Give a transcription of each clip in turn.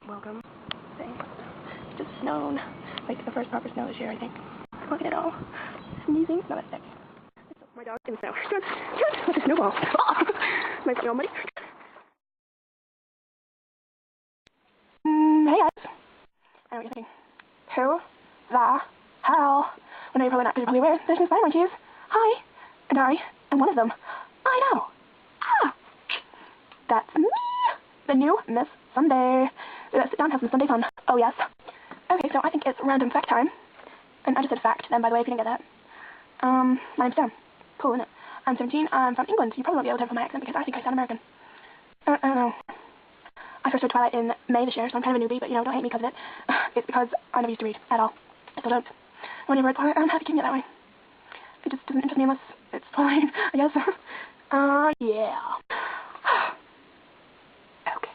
Welcome. Thanks. It's just snowed. Like the first proper snow this year, I think. Look at it all. Sneezing. No, that's sick. My dog in the snow. Like a snowball. My feet all muddy. Hey guys. I know what you're thinking. Who the hell? Well, no, you're probably not, because you're probably aware. There's some spider monkeys. Hi. And I am one of them. I know. Ah. That's me. The new Miss Sunday. Let's sit down and have some Sunday fun. Oh, yes. Okay, so I think it's random fact time. And I just said fact, then, by the way, if you didn't get that. My name's Sam. Cool, isn't it? I'm 17. I'm from England. You probably won't be able to tell from my accent because I think I sound American. I don't know. I first read Twilight in May this year, so I'm kind of a newbie, but, you know, don't hate me because of it. It's because I never used to read at all. I still don't. When you read Twilight, I'm happy keeping it that way. It just doesn't interest me unless it's Twilight, I guess. Yeah. Okay.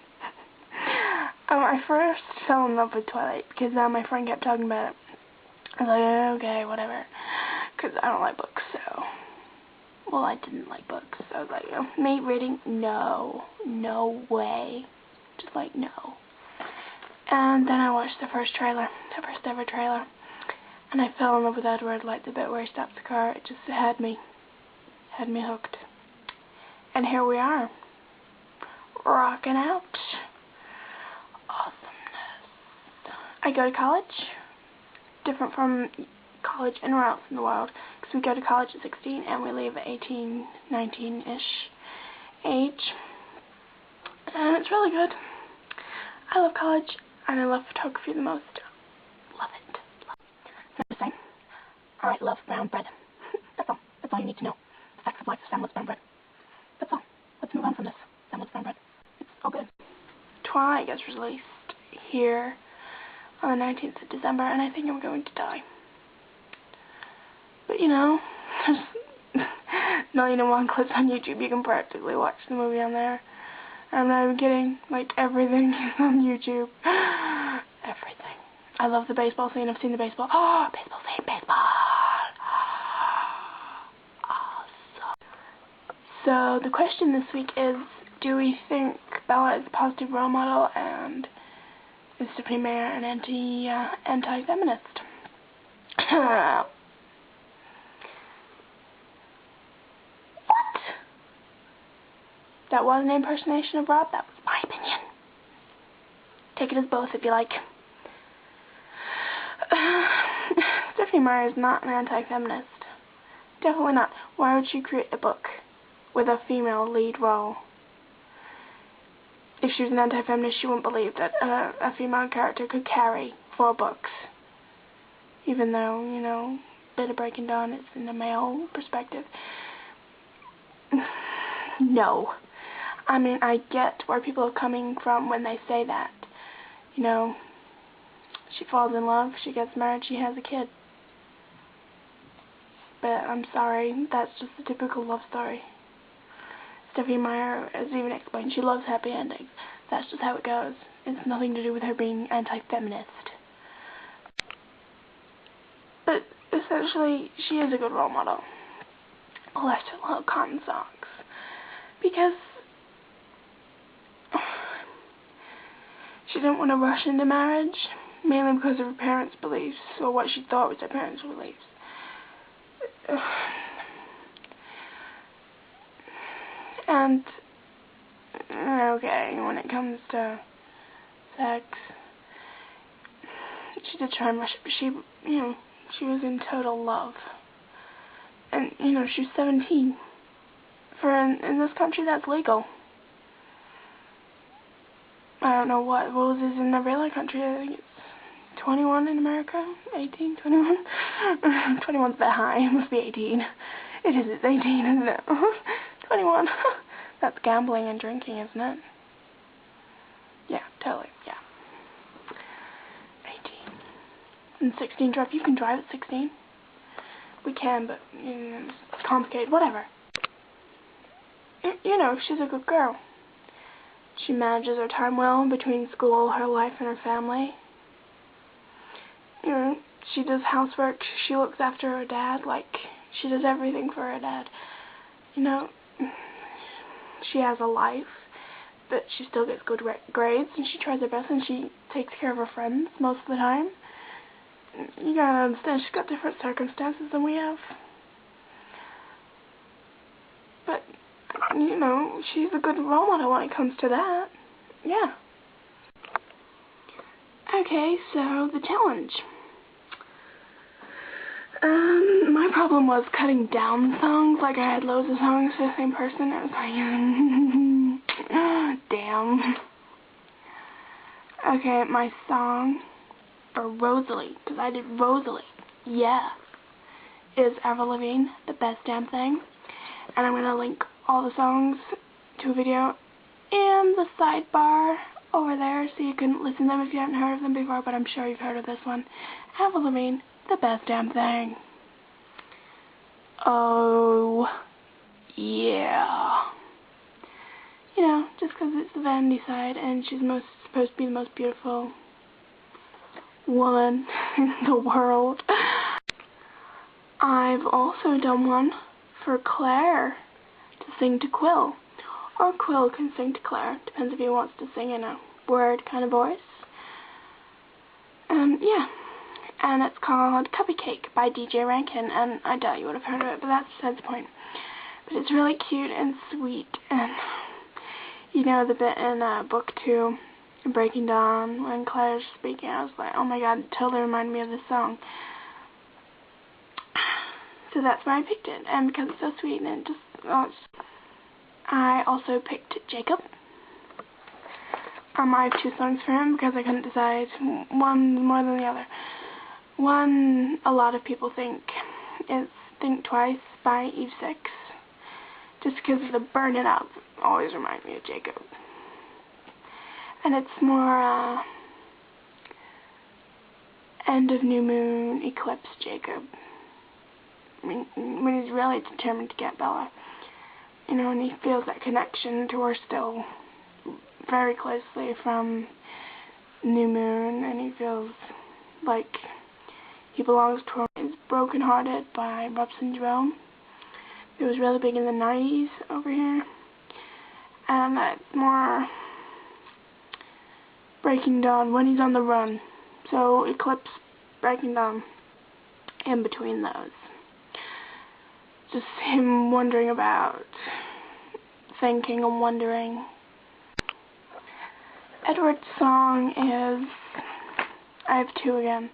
I first fell in love with Twilight because my friend kept talking about it. I was like, okay, whatever. Because I don't like books, so. Well, I didn't like books. So I was like, me reading? No. No way. Just like, no. And then I watched the first trailer. The first ever trailer. And I fell in love with Edward, like the bit where he stops the car. It just had me hooked. And here we are. Rocking out. Awesomeness. I go to college. Different from college anywhere else in the world. Because we go to college at 16 and we leave at 18, 19-ish age. And it's really good. I love college and I love photography the most. Love it. Love it. I'm just saying, I love brown bread. That's all. That's all you need to know. The facts of life. Sam loves brown bread. That's all. Let's move on from this. Sam loves brown bread. It's all good. Twilight gets released here on the 19th of December, and I think I'm going to die. But you know, there's 1,000,001 clips on YouTube. You can practically watch the movie on there. I'm not even kidding. Like, everything is on YouTube. Everything. I love the baseball scene. I've seen the baseball. Oh, baseball scene. Baseball. Awesome. So, the question this week is, do we think Bella is a positive role model and is Supreme Mayor an anti-feminist? What? That wasn't an impersonation of Rob. That was my opinion. Take it as both if you like. Stephenie Meyer is not an anti-feminist. Definitely not. Why would she create a book with a female lead role? If she was an anti-feminist, she wouldn't believe that a female character could carry 4 books. Even though, you know, bit of Breaking Dawn is in a male perspective. No. I mean, I get where people are coming from when they say that. You know, she falls in love, she gets married, she has a kid. But I'm sorry, that's just a typical love story. Stephenie Meyer has even explained she loves happy endings. That's just how it goes. It's nothing to do with her being anti-feminist. But essentially, she is a good role model. Bless her little cotton socks. Because she didn't want to rush into marriage, mainly because of her parents' beliefs, or what she thought was her parents' beliefs. And, okay, when it comes to sex, she did try and rush it, but she, you know, she was in total love. And, you know, she was 17. In this country, that's legal. I don't know what rules is in every other country. I think it's 21 in America. 18, 21. 21's a bit high. It must be 18. It is. It's 18, isn't it? 21. That's gambling and drinking, isn't it? Yeah, totally. Yeah. 18. And 16 drive. You can drive at 16. We can, but you know, it's complicated. Whatever. You know, she's a good girl. She manages her time well between school, her life, and her family. You know, she does housework. She looks after her dad. Like, she does everything for her dad. You know, she has a life. but she still gets good grades, and she tries her best, and she takes care of her friends most of the time. You gotta understand, she's got different circumstances than we have. But, you know, she's a good role model when it comes to that. Yeah. Okay, so the challenge. My problem was cutting down songs. Like, I had loads of songs for the same person. I was like, damn. Okay, my song for Rosalie, because I did Rosalie, yeah, is Avril Lavigne, The Best Damn Thing. And I'm going to link all the songs to a video in the sidebar over there, so you can listen to them if you haven't heard of them before, but I'm sure you've heard of this one. Avril Lavigne, The Best Damn Thing. Oh, yeah. You know, just because it's the vanity side, and she's supposed to be the most beautiful woman in the world. I've also done one for Claire to sing to Quill, or Quill can sing to Claire, depends if he wants to sing in a word kind of voice. Yeah, and it's called Cupcake by DJ Rankin, and I doubt you would have heard of it, but that's besides the point. But it's really cute and sweet, and you know the bit in book 2, Breaking Dawn, when Claire's speaking, I was like, oh my god, it totally reminded me of this song. So that's why I picked it, and because it's so sweet, and it just, I also picked Jacob. I have 2 songs for him because I couldn't decide one more than the other. One, a lot of people think, is Think Twice by Eve 6. Just because of the Burn It Up always reminds me of Jacob. And it's more, end of new moon, eclipse Jacob. I mean, when he's really determined to get Bella. You know, and he feels that connection to her still very closely from new moon, and he feels like he belongs to her. It's Broken Hearted by Rob Syndrome. It was really big in the 90s over here. And it's more Breaking Dawn when he's on the run. So Eclipse, Breaking Dawn, in between those. Just him wondering about, thinking and wondering. Edward's song is, I have 2 again.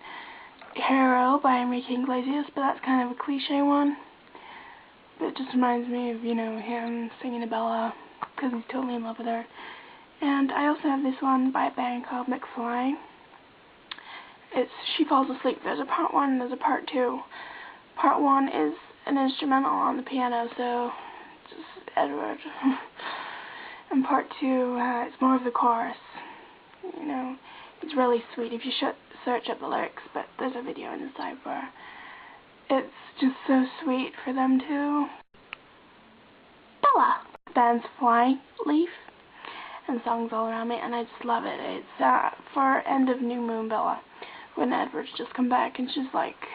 Hero by Enrique Iglesias, but that's kind of a cliche one. But it just reminds me of, you know, him singing to Bella, because he's totally in love with her. And I also have this one by a band called McFly. It's She Falls Asleep. There's a part 1 and there's a part 2. Part 1 is an instrumental on the piano, so just Edward. And part 2, it's more of the chorus. You know, it's really sweet if you search up the lyrics, but there's a video in the sidebar. It's just so sweet for them too. Bella! Band's Fly Leaf, and songs all around me, and I just love it. It's for end of new moon Bella, when Edward's just come back, and she's like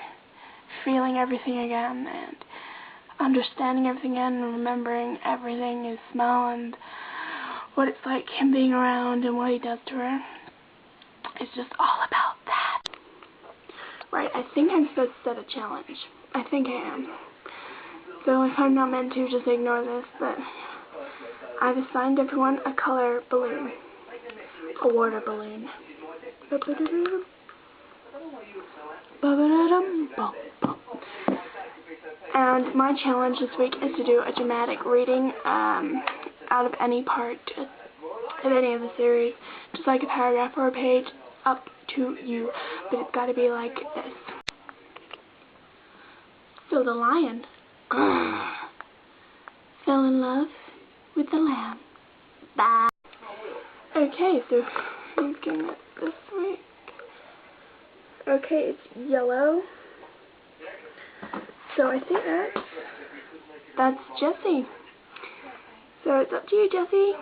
feeling everything again, and understanding everything again, and remembering everything, his smell, and what it's like him being around, and what he does to her. It's just all about that. Right, I think I'm supposed to set a challenge. I think I am. So if I'm not meant to, just ignore this, but I've assigned everyone a color balloon. A water balloon. And my challenge this week is to do a dramatic reading out of any part of any of the series. Just like a paragraph or a page, up to you. But it's got to be like this. So the lion fell in love with the lamb. Bye. Okay, so who's getting it this week? Okay, it's yellow. So I think that's Jessie. So it's up to you, Jessie.